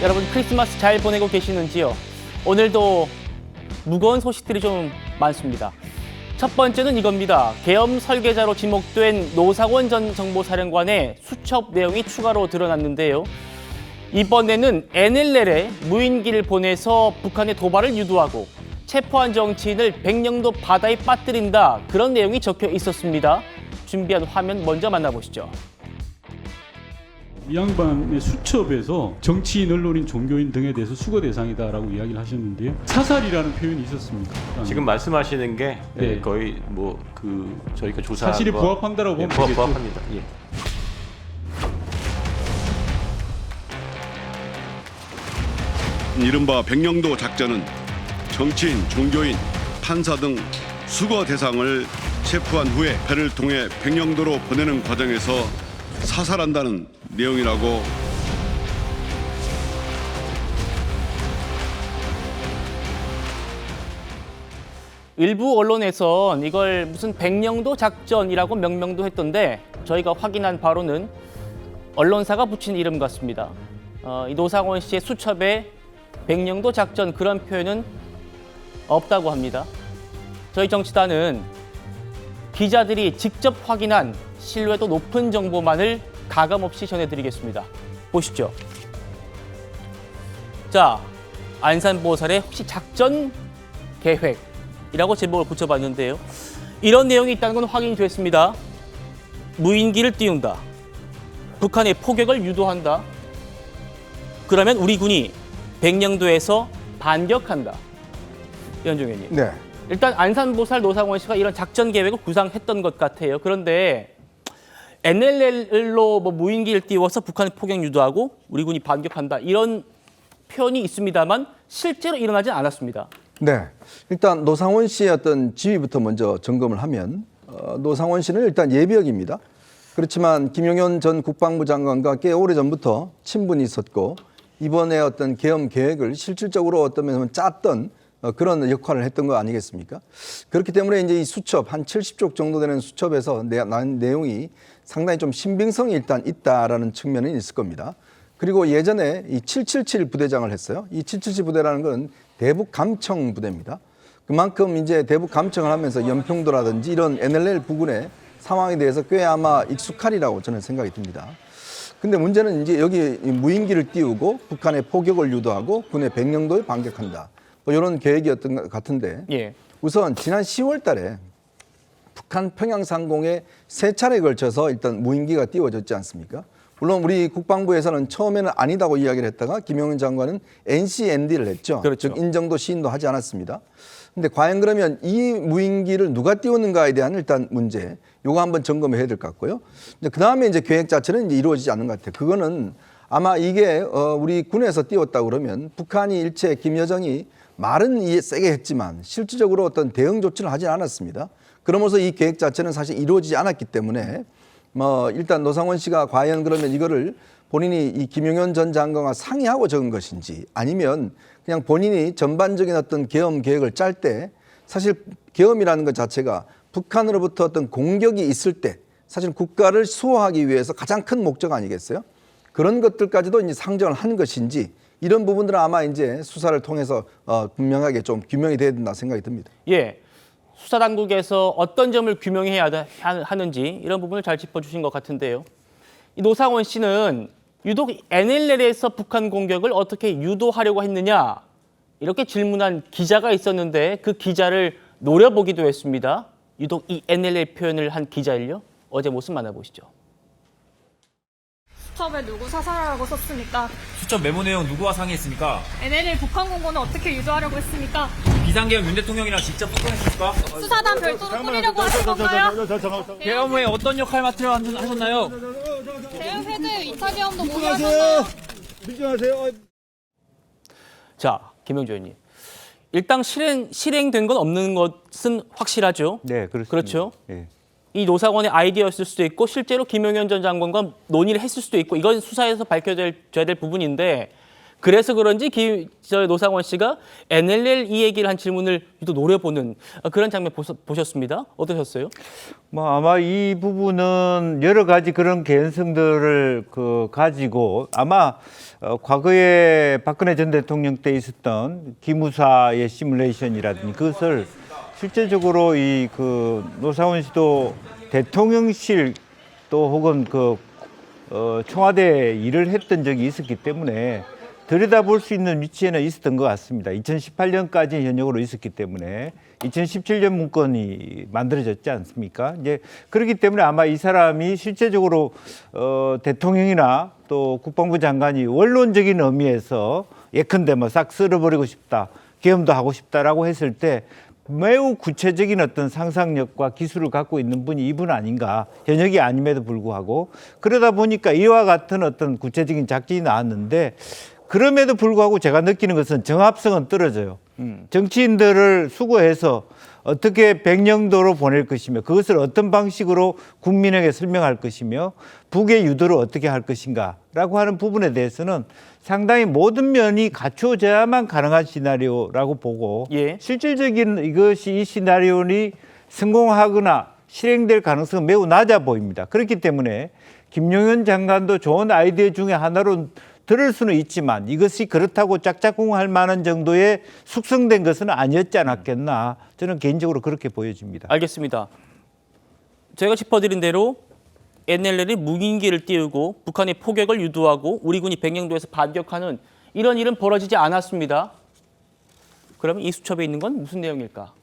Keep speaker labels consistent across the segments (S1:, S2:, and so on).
S1: 여러분 크리스마스 잘 보내고 계시는지요? 오늘도 무거운 소식들이 좀 많습니다. 첫 번째는 이겁니다. 계엄 설계자로 지목된 노상원 전 정보사령관의 수첩 내용이 추가로 드러났는데요. 이번에는 NLL에 무인기를 보내서 북한의 도발을 유도하고 체포한 정치인을 백령도 바다에 빠뜨린다. 그런 내용이 적혀 있었습니다. 준비한 화면 먼저 만나보시죠.
S2: 이 양반의 수첩에서 정치인, 언론인, 종교인 등에 대해서 수거 대상이다라고 이야기를 하셨는데요. 사살이라는 표현이 있었습니다.
S3: 지금 말씀하시는 게
S2: 네.
S3: 거의 뭐 저희가 조사한
S2: 사실이
S3: 거
S2: 부합한다라고 보면 되겠죠.
S3: 부합합니다. 예.
S4: 이른바 백령도 작전은 정치인, 종교인, 판사 등 수거 대상을 체포한 후에 배를 통해 백령도로 보내는 과정에서 사살한다는 내용이라고.
S1: 일부 언론에선 이걸 무슨 백령도 작전이라고 명명도 했던데 저희가 확인한 바로는 언론사가 붙인 이름 같습니다. 이 노상원 씨의 수첩에 백령도 작전 그런 표현은 없다고 합니다. 저희 정치단은 기자들이 직접 확인한 신뢰도 높은 정보만을 가감없이 전해드리겠습니다. 보시죠. 자, 안산보살의 혹시 작전 계획이라고 제목을 붙여봤는데요. 이런 내용이 있다는 건 확인이 됐습니다. 무인기를 띄운다. 북한의 포격을 유도한다. 그러면 우리 군이 백령도에서 반격한다. 이현종 의원님.
S5: 네.
S1: 일단 안산보살 노상원 씨가 이런 작전 계획을 구상했던 것 같아요. 그런데 NLL로 무인기를 띄워서 북한의 포격 유도하고 우리 군이 반격한다. 이런 표현이 있습니다만 실제로 일어나진 않았습니다.
S5: 네. 일단 노상원 씨의 어떤 지위부터 먼저 점검을 하면 노상원 씨는 일단 예비역입니다. 그렇지만 김용현 전 국방부 장관과 꽤 오래전부터 친분이 있었고 이번에 어떤 계엄 계획을 실질적으로 어떤 면에서 짰던 그런 역할을 했던 거 아니겠습니까? 그렇기 때문에 이제 이 수첩 한 70쪽 정도 되는 수첩에서 난 내용이 상당히 좀 신빙성이 일단 있다라는 측면은 있을 겁니다. 그리고 예전에 이 777 부대장을 했어요. 이 777 부대라는 건 대북 감청 부대입니다. 그만큼 이제 대북 감청을 하면서 연평도라든지 이런 NLL 부근의 상황에 대해서 꽤 아마 익숙하리라고 저는 생각이 듭니다. 근데 문제는 이제 여기 무인기를 띄우고 북한의 포격을 유도하고 군의 백령도에 반격한다. 뭐 이런 계획이었던 것 같은데
S1: 예.
S5: 우선 지난 10월 달에 북한 평양상공에 세 차례에 걸쳐서 일단 무인기가 띄워졌지 않습니까? 물론 우리 국방부에서는 처음에는 아니다고 이야기를 했다가 김용현 장관은 NCND를 했죠.
S1: 그렇죠.
S5: 즉 인정도 시인도 하지 않았습니다. 근데 과연 그러면 이 무인기를 누가 띄웠는가에 대한 일단 문제, 요거 한번 점검해야 될 것 같고요. 그 다음에 이제 계획 자체는 이제 이루어지지 않는 것 같아요. 그거는 아마 이게 우리 군에서 띄웠다고 그러면 북한이 일체 김여정이 말은 세게 했지만 실질적으로 어떤 대응 조치를 하지 않았습니다. 그러면서 이 계획 자체는 사실 이루어지지 않았기 때문에 일단 노상원 씨가 과연 그러면 이거를 본인이 이 김용현 전 장관과 상의하고 적은 것인지 아니면 그냥 본인이 전반적인 어떤 계엄 계획을 짤 때 사실 계엄이라는 것 자체가 북한으로부터 어떤 공격이 있을 때 사실 국가를 수호하기 위해서 가장 큰 목적 아니겠어요? 그런 것들까지도 이제 상정을 한 것인지 이런 부분들은 아마 이제 수사를 통해서 분명하게 좀 규명이 돼야 된다 생각이 듭니다.
S1: 예. 수사 당국에서 어떤 점을 규명해야 하는지 이런 부분을 잘 짚어주신 것 같은데요. 이 노상원 씨는 유독 NLL에서 북한 공격을 어떻게 유도하려고 했느냐 이렇게 질문한 기자가 있었는데 그 기자를 노려보기도 했습니다. 유독 이 NLL 표현을 한 기자를요. 어제 모습 만나보시죠.
S6: 수첩에 누구 사살하라고 썼습니까?
S7: 수첩 메모 내용 누구와 상의했습니까?
S6: NLL 북한 공고는 어떻게 유도하려고 했습까?
S7: 비상계엄 윤 대통령이랑 직접 소통했습니까?
S6: 수사단 별도로 꾸리려고 하신 건가요?
S7: 계엄 후에 어떤 역할 맡으려 하셨나요?
S6: 대응 헤드 2차 계엄도 모두 하셨나요?
S1: 자, 김영주 의원님. 일단 실행된 건 없는 것은 확실하죠.
S8: 네, 그렇습니다.
S1: 그렇죠.
S8: 네.
S1: 이 노상원의 아이디어였을 수도 있고 실제로 김용현 전 장관과 논의를 했을 수도 있고 이건 수사에서 밝혀져야 될 부분인데 그래서 그런지 노상원 씨가 NLL 이 얘기를 한 질문을 또 노려보는 그런 장면 보셨습니다. 어떠셨어요?
S8: 뭐 아마 이 부분은 여러 가지 그런 개연성들을 가지고 아마 과거에 박근혜 전 대통령 때 있었던 기무사의 시뮬레이션이라든지 그것을 실제적으로 노상원 씨도 대통령실 또 혹은 청와대에 일을 했던 적이 있었기 때문에 들여다볼 수 있는 위치에는 있었던 것 같습니다. 2018년까지 현역으로 있었기 때문에 2017년 문건이 만들어졌지 않습니까? 이제 그렇기 때문에 아마 이 사람이 실제적으로 대통령이나 또 국방부 장관이 원론적인 의미에서 예컨대 싹 쓸어버리고 싶다, 계엄도 하고 싶다라고 했을 때 매우 구체적인 어떤 상상력과 기술을 갖고 있는 분이 이분 아닌가, 현역이 아님에도 불구하고 그러다 보니까 이와 같은 어떤 구체적인 작전이 나왔는데 그럼에도 불구하고 제가 느끼는 것은 정합성은 떨어져요. 정치인들을 수거해서 어떻게 백령도로 보낼 것이며 그것을 어떤 방식으로 국민에게 설명할 것이며 북의 유도를 어떻게 할 것인가라고 하는 부분에 대해서는 상당히 모든 면이 갖춰져야만 가능한 시나리오라고 보고
S1: 예.
S8: 실질적인 이 시나리오니 성공하거나 실행될 가능성은 매우 낮아 보입니다. 그렇기 때문에 김용현 장관도 좋은 아이디어 중에 하나로 들을 수는 있지만 이것이 그렇다고 짝짝꿍할 만한 정도의 숙성된 것은 아니었지 않았겠나, 저는 개인적으로 그렇게 보여집니다.
S1: 알겠습니다. 제가 짚어드린 대로 NLL이 무인기를 띄우고 북한의 포격을 유도하고 우리 군이 백령도에서 반격하는 이런 일은 벌어지지 않았습니다. 그러면 이 수첩에 있는 건 무슨 내용일까?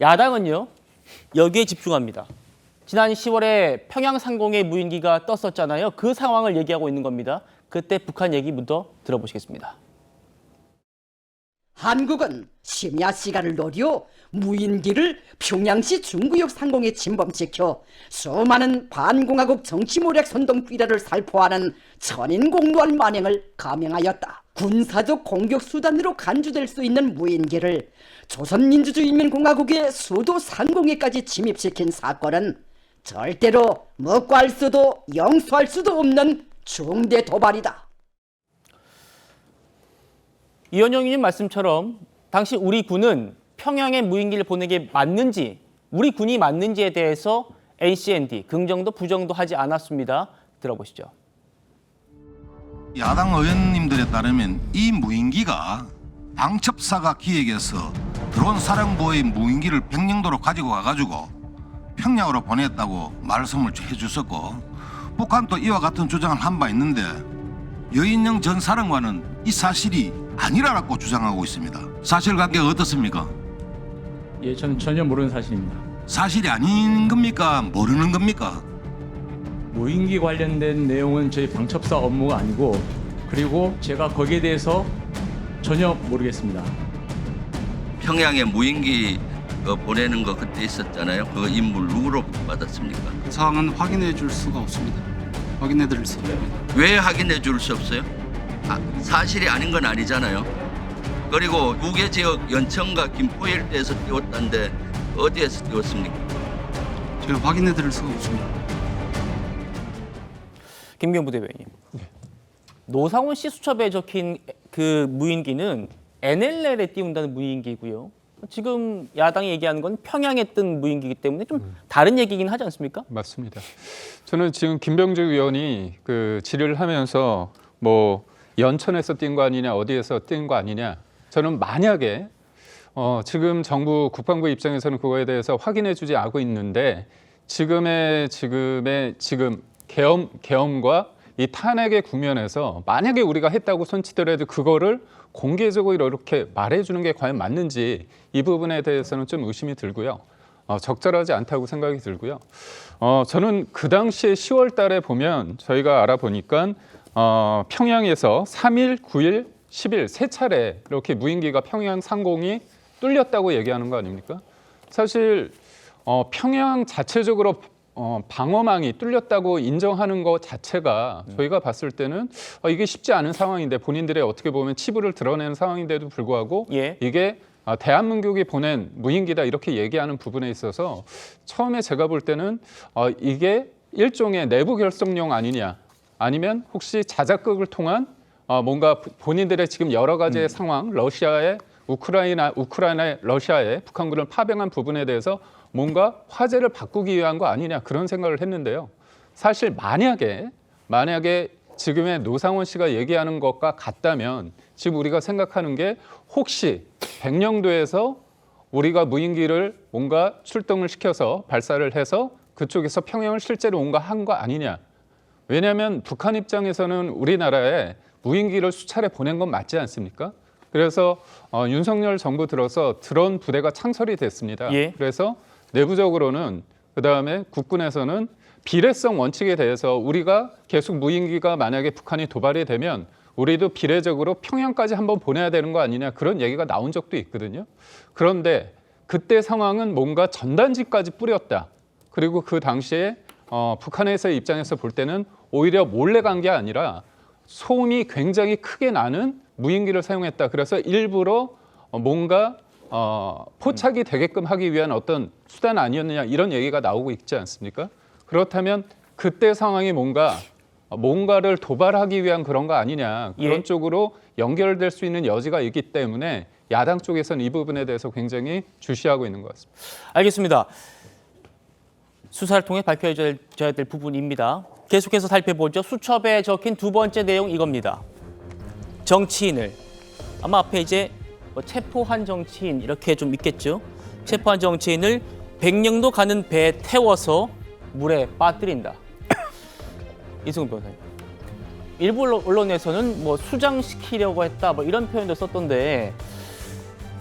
S1: 야당은요, 여기에 집중합니다. 지난 10월에 평양 상공에 무인기가 떴었잖아요. 그 상황을 얘기하고 있는 겁니다. 그때 북한 얘기부터 들어보시겠습니다.
S9: 한국은 심야 시간을 노려 무인기를 평양시 중구역 상공에 침범시켜 수많은 반공화국 정치모략 선동 삐라를 살포하는 천인공노할 만행을 감행하였다. 군사적 공격 수단으로 간주될 수 있는 무인기를 조선민주주의인민공화국의 수도 상공에까지 침입시킨 사건은 절대로 묵과할 수도 용서할 수도 없는 중대 도발이다.
S1: 이현영 의원님 말씀처럼 당시 우리 군은 평양에 무인기를 보낸 게 맞는지, 우리 군이 맞는지에 대해서 NCND 긍정도 부정도 하지 않았습니다. 들어보시죠.
S10: 야당 의원님들에 따르면 이 무인기가 방첩사가 기획해서 드론 사령부의 무인기를 백령도로 가지고 가가지고 평양으로 보냈다고 말씀을 해주셨고, 북한도 이와 같은 주장을 한 바 있는데 여인영 전 사령관은 이 사실이 아니라고 주장하고 있습니다. 사실관계가 어떻습니까?
S2: 예, 저는 전혀 모르는 사실입니다.
S10: 사실이 아닌 겁니까? 모르는 겁니까?
S2: 무인기 관련된 내용은 저희 방첩사 업무가 아니고, 그리고 제가 거기에 대해서 전혀 모르겠습니다.
S11: 평양에 무인기 보내는 거 그때 있었잖아요. 그 인물 누구로 받았습니까?
S12: 그 사항은 확인해 줄 수가 없습니다. 확인해 드릴 수 없습니다.
S11: 왜 확인해 줄 수 없어요? 사실이 아닌 건 아니잖아요. 그리고 무계 지역 연천과 김포 일대에서 띄웠다는데 어디에서 띄웠습니까?
S12: 제가 확인해 드릴 수가 없습니다.
S1: 김경부 대변인. 노상원 씨 수첩에 적힌 그 무인기는 NLL에 띄운다는 무인기고요. 지금 야당이 얘기하는 건 평양에 뜬 무인기이기 때문에 좀 다른 얘기긴 하지 않습니까?
S13: 맞습니다. 저는 지금 김병주 의원이 그 질의를 하면서 뭐 연천에서 뛴 거 아니냐, 어디에서 뛴 거 아니냐. 저는 만약에 지금 정부 국방부 입장에서는 그거에 대해서 확인해주지 않고 있는데 지금 계엄과 이 탄핵의 국면에서 만약에 우리가 했다고 손치더라도 그거를 공개적으로 이렇게 말해주는 게 과연 맞는지 이 부분에 대해서는 좀 의심이 들고요. 적절하지 않다고 생각이 들고요. 저는 그 당시에 10월 달에 보면 저희가 알아보니까 평양에서 3일, 9일, 10일 세 차례 이렇게 무인기가 평양 상공이 뚫렸다고 얘기하는 거 아닙니까? 사실 평양 자체적으로 방어망이 뚫렸다고 인정하는 것 자체가 저희가 봤을 때는 이게 쉽지 않은 상황인데 본인들의 어떻게 보면 치부를 드러내는 상황인데도 불구하고 이게 대한민국이 보낸 무인기다 이렇게 얘기하는 부분에 있어서 처음에 제가 볼 때는 이게 일종의 내부 결속용 아니냐 아니면 혹시 자작극을 통한 뭔가 본인들의 지금 여러 가지의 상황, 러시아의 우크라이나의 러시아의 북한군을 파병한 부분에 대해서 뭔가 화제를 바꾸기 위한 거 아니냐 그런 생각을 했는데요. 사실 만약에 지금의 노상원 씨가 얘기하는 것과 같다면 지금 우리가 생각하는 게 혹시 백령도에서 우리가 무인기를 뭔가 출동을 시켜서 발사를 해서 그쪽에서 평양을 실제로 뭔가 한 거 아니냐. 왜냐하면 북한 입장에서는 우리나라에 무인기를 수차례 보낸 건 맞지 않습니까? 그래서 윤석열 정부 들어서 드론 부대가 창설이 됐습니다.
S1: 예.
S13: 그래서 내부적으로는 그다음에 국군에서는 비례성 원칙에 대해서 우리가 계속 무인기가 만약에 북한이 도발이 되면 우리도 비례적으로 평양까지 한번 보내야 되는 거 아니냐 그런 얘기가 나온 적도 있거든요. 그런데 그때 상황은 뭔가 전단지까지 뿌렸다. 그리고 그 당시에 북한에서의 입장에서 볼 때는 오히려 몰래 간 게 아니라 소음이 굉장히 크게 나는 무인기를 사용했다. 그래서 일부러 뭔가 포착이 되게끔 하기 위한 어떤 수단 아니었느냐 이런 얘기가 나오고 있지 않습니까? 그렇다면 그때 상황이 뭔가를 도발하기 위한 그런 거 아니냐 그런
S1: 예.
S13: 쪽으로 연결될 수 있는 여지가 있기 때문에 야당 쪽에서는 이 부분에 대해서 굉장히 주시하고 있는 것 같습니다.
S1: 알겠습니다. 수사를 통해 밝혀져야 될 부분입니다. 계속해서 살펴보죠. 수첩에 적힌 두 번째 내용 이겁니다. 정치인을 아마 앞에 이제 체포한 정치인 이렇게 좀 있겠죠. 체포한 정치인을 백령도 가는 배에 태워서 물에 빠뜨린다. 이승훈 변호사님. 일부 언론에서는 뭐 수장시키려고 했다 뭐 이런 표현도 썼던데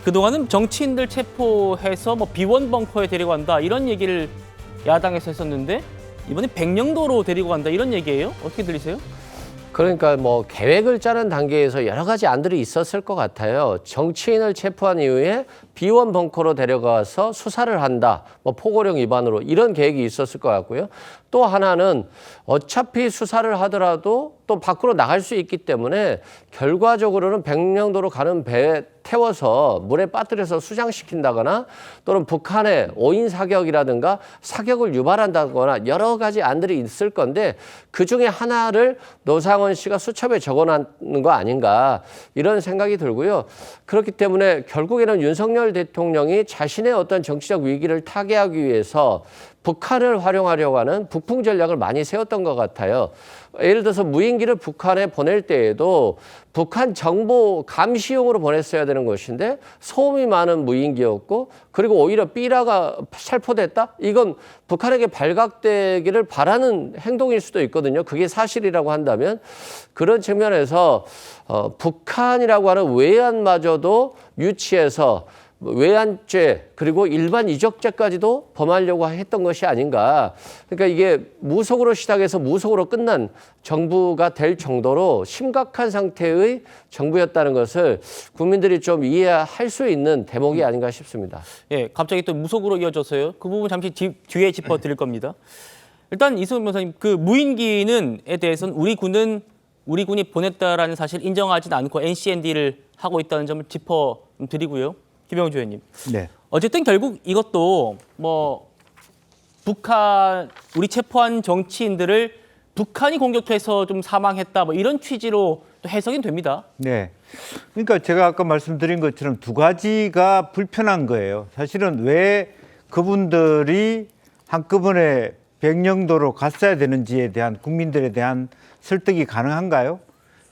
S1: 그동안은 정치인들 체포해서 뭐 비원 벙커에 데리고 간다 이런 얘기를 야당에서 했었는데 이번에 백령도로 데리고 간다 이런 얘기예요? 어떻게 들리세요?
S14: 그러니까 뭐 계획을 짜는 단계에서 여러 가지 안들이 있었을 것 같아요. 정치인을 체포한 이후에 비원 벙커로 데려가서 수사를 한다. 뭐 포고령 위반으로 이런 계획이 있었을 것 같고요. 또 하나는 어차피 수사를 하더라도 또 밖으로 나갈 수 있기 때문에 결과적으로는 백령도로 가는 배에 태워서 물에 빠뜨려서 수장시킨다거나 또는 북한의 오인 사격이라든가 사격을 유발한다거나 여러 가지 안들이 있을 건데 그중에 하나를 노상원 씨가 수첩에 적어놓는 거 아닌가 이런 생각이 들고요. 그렇기 때문에 결국에는 윤석열 대통령이 자신의 어떤 정치적 위기를 타개하기 위해서 북한을 활용하려고 하는 북풍 전략을 많이 세웠던 것 같아요. 예를 들어서 무인기를 북한에 보낼 때에도 북한 정보 감시용으로 보냈어야 되는 것인데 소음이 많은 무인기였고 그리고 오히려 삐라가 살포됐다? 이건 북한에게 발각되기를 바라는 행동일 수도 있거든요. 그게 사실이라고 한다면 그런 측면에서 북한이라고 하는 외환마저도 유치해서 외환죄 그리고 일반 이적죄까지도 범하려고 했던 것이 아닌가. 그러니까 이게 무속으로 시작해서 무속으로 끝난 정부가 될 정도로 심각한 상태의 정부였다는 것을 국민들이 좀 이해할 수 있는 대목이 아닌가 싶습니다.
S1: 예, 갑자기 또 무속으로 이어져서요. 그 부분 잠시 뒤에 짚어드릴 겁니다. 일단 이승훈 변호사님, 그 무인기는에 대해서는 우리 군이 보냈다라는 사실 인정하지는 않고 NCND를 하고 있다는 점을 짚어드리고요. 김영주 의원님.
S8: 네.
S1: 어쨌든 결국 이것도 뭐 우리 체포한 정치인들을 북한이 공격해서 좀 사망했다 뭐 이런 취지로 또 해석이 됩니다.
S8: 네. 그러니까 제가 아까 말씀드린 것처럼 두 가지가 불편한 거예요. 사실은 왜 그분들이 한꺼번에 백령도로 갔어야 되는지에 대한 국민들에 대한 설득이 가능한가요?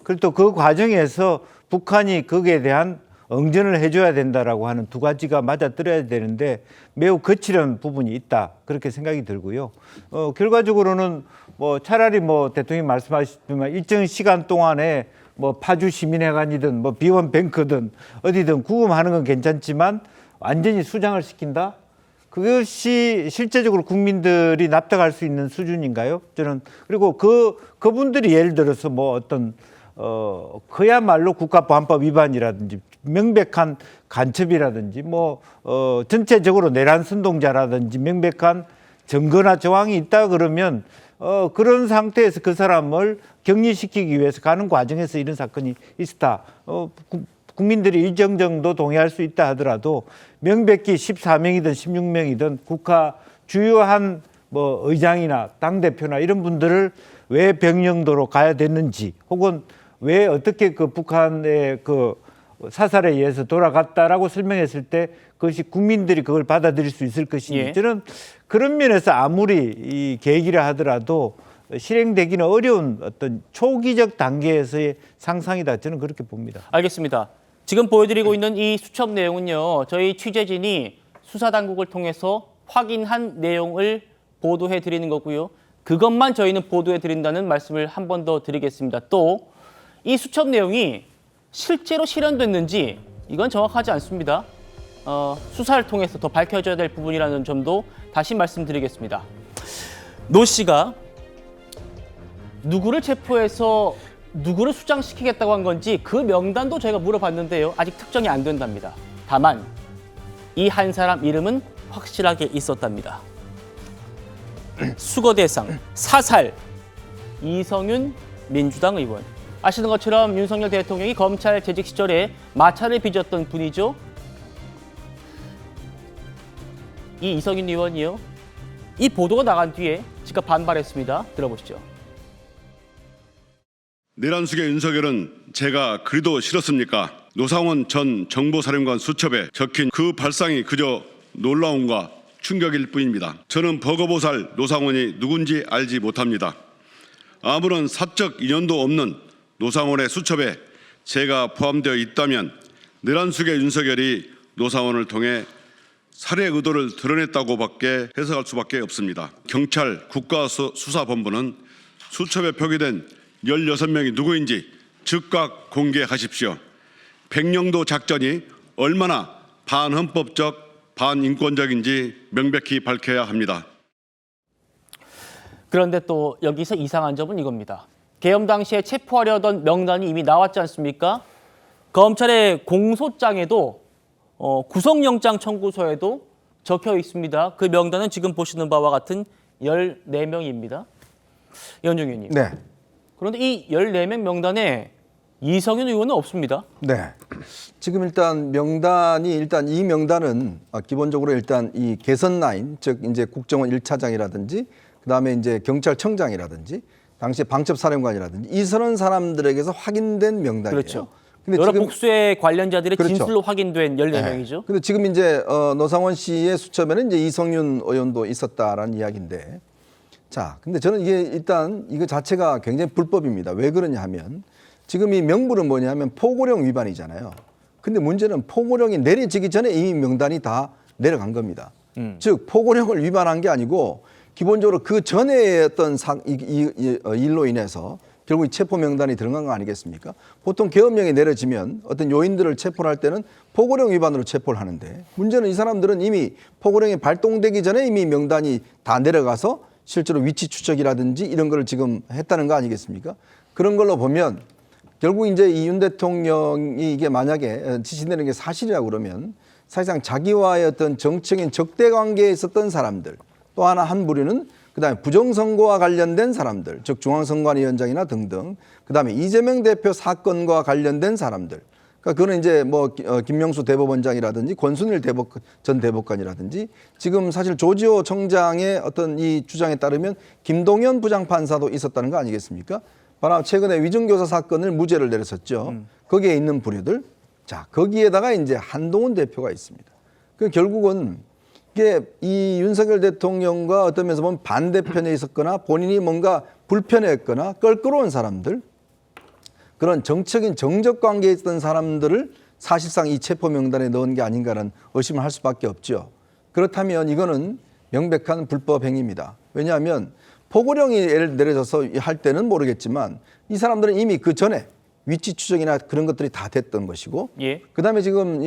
S8: 그리고 또 그 과정에서 북한이 거기에 대한 응전을 해줘야 된다라고 하는 두 가지가 맞아떨어야 되는데 매우 거칠은 부분이 있다 그렇게 생각이 들고요. 결과적으로는 뭐 차라리 뭐 대통령이 말씀하셨지만 일정 시간 동안에 뭐 파주 시민회관이든 뭐 비원 뱅크든 어디든 구금하는 건 괜찮지만 완전히 수장을 시킨다? 그것이 실제적으로 국민들이 납득할 수 있는 수준인가요? 저는 그리고 그분들이 예를 들어서 뭐 어떤 그야말로 국가보안법 위반이라든지 명백한 간첩이라든지 뭐 전체적으로 내란 선동자라든지 명백한 증거나 정황이 있다 그러면 그런 상태에서 그 사람을 격리시키기 위해서 가는 과정에서 이런 사건이 있었다. 국민들이 일정 정도 동의할 수 있다 하더라도 명백히 14명이든 16명이든 국가 주요한 뭐 의장이나 당대표나 이런 분들을 왜 백령도로 가야 됐는지 혹은 왜 어떻게 그 북한의 그 사살에 의해서 돌아갔다라고 설명했을 때 그것이 국민들이 그걸 받아들일 수 있을 것인지
S1: 예.
S8: 저는 그런 면에서 아무리 이 계획이라 하더라도 실행되기는 어려운 어떤 초기적 단계에서의 상상이다 저는 그렇게 봅니다.
S1: 알겠습니다. 지금 보여드리고 있는 이 수첩 내용은요. 저희 취재진이 수사당국을 통해서 확인한 내용을 보도해 드리는 거고요. 그것만 저희는 보도해 드린다는 말씀을 한 번 더 드리겠습니다. 또 이 수첩 내용이 실제로 실현됐는지 이건 정확하지 않습니다. 수사를 통해서 더 밝혀져야 될 부분이라는 점도 다시 말씀드리겠습니다. 노 씨가 누구를 체포해서 누구를 수장시키겠다고 한 건지 그 명단도 저희가 물어봤는데요. 아직 특정이 안 된답니다. 다만 이 한 사람 이름은 확실하게 있었답니다. 수거 대상, 사살, 이성윤 민주당 의원. 아시는 것처럼 윤석열 대통령이 검찰 재직 시절에 마찰을 빚었던 분이죠. 이 이성윤 의원이요. 이 보도가 나간 뒤에 즉각 반발했습니다. 들어보시죠.
S4: 내란숙의 윤석열은 제가 그리도 싫었습니까? 노상원 전 정보사령관 수첩에 적힌 그 발상이 그저 놀라움과 충격일 뿐입니다. 저는 버거보살 노상원이 누군지 알지 못합니다. 아무런 사적 인연도 없는 노상원의 수첩에 제가 포함되어 있다면 내란숙의 윤석열이 노상원을 통해 살해 의도를 드러냈다고밖에 해석할 수밖에 없습니다. 경찰 국가수사본부는 수첩에 표기된 16명이 누구인지 즉각 공개하십시오. 백령도 작전이 얼마나 반헌법적, 반인권적인지 명백히 밝혀야 합니다.
S1: 그런데 또 여기서 이상한 점은 이겁니다. 계엄 당시에 체포하려던 명단이 이미 나왔지 않습니까? 검찰의 공소장에도 구속영장 청구서에도 적혀 있습니다. 그 명단은 지금 보시는 바와 같은 14명입니다. 연중 의원님.
S5: 네.
S1: 그런데 이 14명 명단에 이성윤 의원은 없습니다.
S5: 네. 지금 일단 명단이 이 명단은 기본적으로 일단 이 개선 라인, 즉 이제 국정원 1차장이라든지 그다음에 이제 경찰청장이라든지 당시 방첩사령관이라든지 이런 사람들에게서 확인된 명단이에요.
S1: 그렇죠.
S5: 근데
S1: 여러
S5: 지금
S1: 복수의 관련자들의
S5: 그렇죠.
S1: 진술로 확인된 14명이죠.
S5: 네. 근데 지금 이제 노상원 씨의 수첩에는 이제 이성윤 의원도 있었다라는 이야기인데, 자, 근데 저는 이게 일단 이거 자체가 굉장히 불법입니다. 왜 그러냐 하면 지금 이 명분은 뭐냐면 포고령 위반이잖아요. 근데 문제는 포고령이 내려지기 전에 이미 명단이 다 내려간 겁니다. 즉 포고령을 위반한 게 아니고 기본적으로 그 전에 어떤 일로 인해서 결국 이 체포 명단이 들어간 거 아니겠습니까? 보통 계엄령이 내려지면 어떤 요인들을 체포를 할 때는 포고령 위반으로 체포를 하는데 문제는 이 사람들은 이미 포고령이 발동되기 전에 이미 명단이 다 내려가서 실제로 위치 추적이라든지 이런 걸 지금 했다는 거 아니겠습니까? 그런 걸로 보면 결국 이제 이 윤 대통령이 이게 만약에 지시되는 게 사실이라고 그러면 사실상 자기와의 어떤 정치적인 적대 관계에 있었던 사람들 또 하나 한 부류는 그다음에 부정선거와 관련된 사람들, 즉 중앙선관위원장이나 등등, 그다음에 이재명 대표 사건과 관련된 사람들. 그러니까 그거는 이제 뭐 김명수 대법원장이라든지 권순일 전 대법관이라든지 지금 사실 조지호 청장의 어떤 이 주장에 따르면 김동연 부장판사도 있었다는 거 아니겠습니까? 바로 최근에 위증교사 사건을 무죄를 내렸었죠. 거기에 있는 부류들. 자, 거기에다가 이제 한동훈 대표가 있습니다. 그 결국은 이게 이 윤석열 대통령과 어떤 면에서 보면 반대편에 있었거나 본인이 뭔가 불편했거나 껄끄러운 사람들, 그런 정적인 정적 관계에 있던 사람들을 사실상 이 체포 명단에 넣은 게 아닌가라는 의심을 할 수밖에 없죠. 그렇다면 이거는 명백한 불법 행위입니다. 왜냐하면 포고령이 예를 내려져서 할 때는 모르겠지만 이 사람들은 이미 그 전에 위치 추적이나 그런 것들이 다 됐던 것이고,
S1: 예.
S5: 그다음에 지금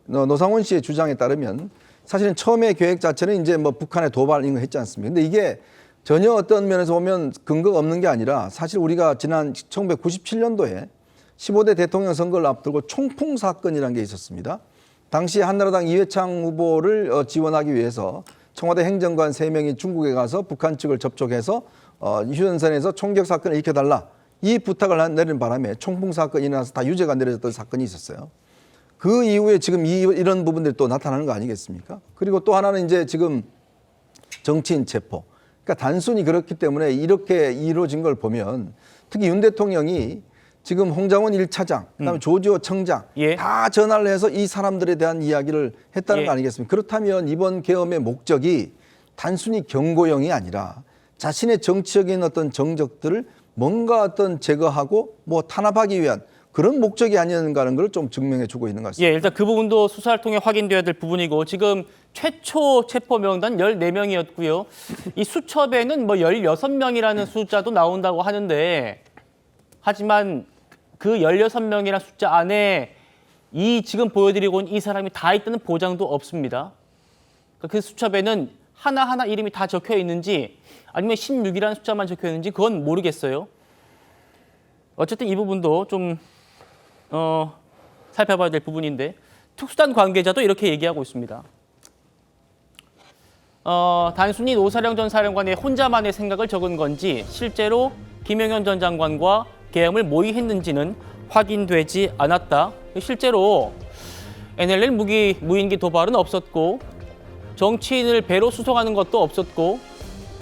S5: 노상원 씨의 주장에 따르면 사실은 처음에 계획 자체는 이제 뭐 북한에 도발 이런 거 했지 않습니까? 근데 이게 전혀 어떤 면에서 보면 근거가 없는 게 아니라 사실 우리가 지난 1997년도에 15대 대통령 선거를 앞두고 총풍 사건이라는 게 있었습니다. 당시 한나라당 이회창 후보를 지원하기 위해서 청와대 행정관 3명이 중국에 가서 북한 측을 접촉해서 휴전선에서 총격 사건을 일으켜달라. 이 부탁을 내리는 바람에 총풍 사건이 일어나서 다 유죄가 내려졌던 사건이 있었어요. 그 이후에 지금 이런 부분들이 또 나타나는 거 아니겠습니까? 그리고 또 하나는 이제 지금 정치인 체포. 그러니까 단순히 그렇기 때문에 이렇게 이루어진 걸 보면 특히 윤 대통령이 지금 홍장원 1차장, 그다음에 조지호 청장
S1: 예.
S5: 다 전화를 해서 이 사람들에 대한 이야기를 했다는
S1: 예.
S5: 거 아니겠습니까? 그렇다면 이번 계엄의 목적이 단순히 경고용이 아니라 자신의 정치적인 어떤 정적들을 뭔가 어떤 제거하고 뭐 탄압하기 위한 그런 목적이 아니었는가 하는 걸 좀 증명해 주고 있는 것 같습니다.
S1: 예, 일단 그 부분도 수사를 통해 확인돼야 될 부분이고 지금 최초 체포 명단 14명이었고요. 이 수첩에는 뭐 16명이라는 숫자도 나온다고 하는데 하지만 그 16명이라는 숫자 안에 이 지금 보여드리고 온 이 사람이 다 있다는 보장도 없습니다. 그 수첩에는 하나하나 이름이 다 적혀 있는지 아니면 16이라는 숫자만 적혀 있는지 그건 모르겠어요. 어쨌든 이 부분도 좀 살펴봐야 될 부분인데 특수단 관계자도 이렇게 얘기하고 있습니다. 단순히 노사령 전 사령관의 혼자만의 생각을 적은 건지 실제로 김영현 전 장관과 계엄을 모의했는지는 확인되지 않았다. 실제로 NLL 무인기 도발은 없었고 정치인을 배로 수송하는 것도 없었고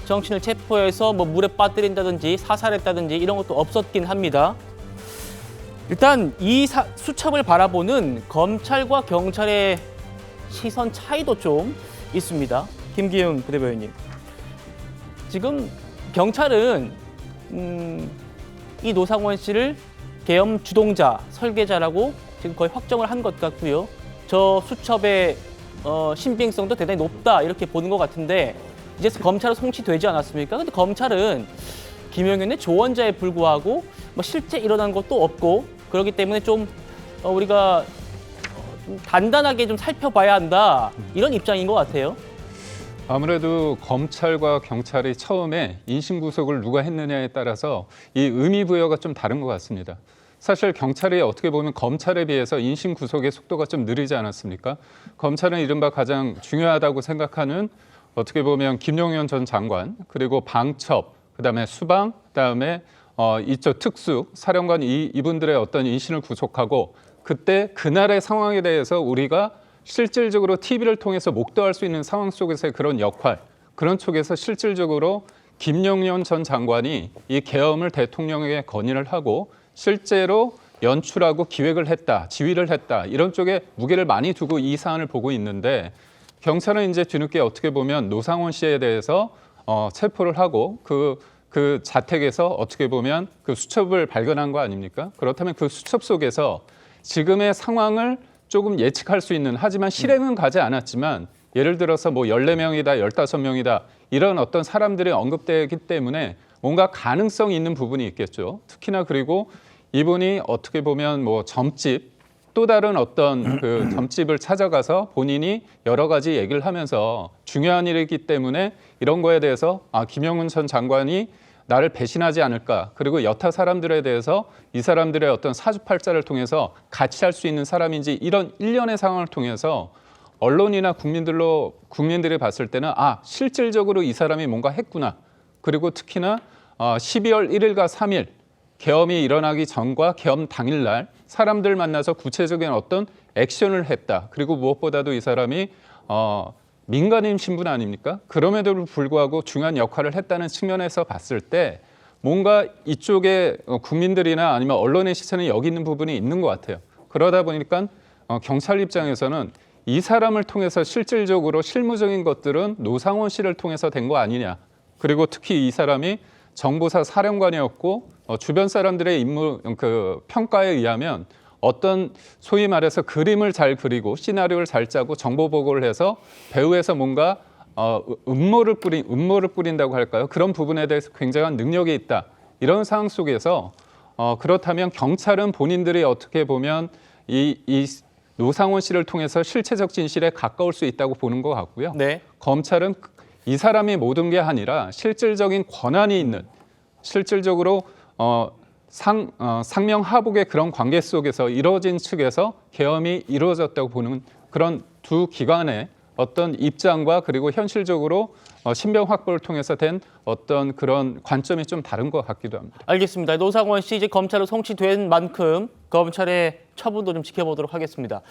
S1: 정치인을 체포해서 뭐 물에 빠뜨린다든지 사살했다든지 이런 것도 없었긴 합니다. 일단 이 수첩을 바라보는 검찰과 경찰의 시선 차이도 좀 있습니다. 김기훈 부대변인. 지금 경찰은 이 노상원 씨를 계엄 주동자, 설계자라고 지금 거의 확정을 한 것 같고요. 저 수첩의 신빙성도 대단히 높다 이렇게 보는 것 같은데 이제 검찰은 송치되지 않았습니까? 근데 검찰은 김영현의 조언자에 불구하고 뭐 실제 일어난 것도 없고 그렇기 때문에 좀 우리가 좀 단단하게 좀 살펴봐야 한다 이런 입장인 것 같아요.
S13: 아무래도 검찰과 경찰이 처음에 인신구속을 누가 했느냐에 따라서 이 의미부여가 좀 다른 것 같습니다. 사실 경찰이 어떻게 보면 검찰에 비해서 인신구속의 속도가 좀 느리지 않았습니까? 검찰은 이른바 가장 중요하다고 생각하는 어떻게 보면 김용현 전 장관, 그리고 방첩, 그다음에 수방, 그다음에 이쪽 특수, 사령관 이분들의 어떤 인신을 구속하고 그때 그날의 상황에 대해서 우리가 실질적으로 TV를 통해서 목도할 수 있는 상황 속에서의 그런 역할, 그런 쪽에서 실질적으로 김용현 전 장관이 이 계엄을 대통령에게 건의를 하고 실제로 연출하고 기획을 했다, 지휘를 했다 이런 쪽에 무게를 많이 두고 이 사안을 보고 있는데 경찰은 이제 뒤늦게 어떻게 보면 노상원 씨에 대해서 체포를 하고 그 자택에서 어떻게 보면 그 수첩을 발견한 거 아닙니까? 그렇다면 그 수첩 속에서 지금의 상황을 조금 예측할 수 있는 하지만 실행은 가지 않았지만 예를 들어서 뭐 14명이다, 15명이다 이런 어떤 사람들이 언급되기 때문에 뭔가 가능성이 있는 부분이 있겠죠. 특히나 그리고 이분이 어떻게 보면 뭐 점집 또 다른 어떤 그 점집을 찾아가서 본인이 여러 가지 얘기를 하면서 중요한 일이기 때문에 이런 거에 대해서 김영훈 전 장관이 나를 배신하지 않을까. 그리고 여타 사람들에 대해서 이 사람들의 어떤 사주팔자를 통해서 같이 할 수 있는 사람인지 이런 일련의 상황을 통해서 언론이나 국민들이 봤을 때는 실질적으로 이 사람이 뭔가 했구나. 그리고 특히나 12월 1일과 3일 계엄이 일어나기 전과 계엄 당일날 사람들 만나서 구체적인 어떤 액션을 했다. 그리고 무엇보다도 이 사람이 민간인 신분 아닙니까? 그럼에도 불구하고 중요한 역할을 했다는 측면에서 봤을 때 뭔가 이쪽에 국민들이나 아니면 언론의 시선이 여기 있는 부분이 있는 것 같아요. 그러다 보니까 경찰 입장에서는 이 사람을 통해서 실질적으로 실무적인 것들은 노상원 씨를 통해서 된 거 아니냐. 그리고 특히 이 사람이 정보사 사령관이었고 주변 사람들의 평가에 의하면 어떤 소위 말해서 그림을 잘 그리고 시나리오를 잘 짜고 정보 보고를 해서 배후에서 뭔가 음모를 뿌린다고 할까요? 그런 부분에 대해서 굉장한 능력이 있다. 이런 상황 속에서 그렇다면 경찰은 본인들이 어떻게 보면 이 노상원 씨를 통해서 실체적 진실에 가까울 수 있다고 보는 것 같고요.
S1: 네.
S13: 검찰은 이 사람이 모든 게 아니라 실질적인 권한이 있는 실질적으로 상명하복의 그런 관계 속에서 이루어진 측에서 계엄이 이루어졌다고 보는 그런 두 기관의 어떤 입장과 그리고 현실적으로 신병 확보를 통해서 된 어떤 그런 관점이 좀 다른 것 같기도 합니다.
S1: 알겠습니다. 노상원 씨 이제 검찰로 송치된 만큼 검찰의 처분도 좀 지켜보도록 하겠습니다.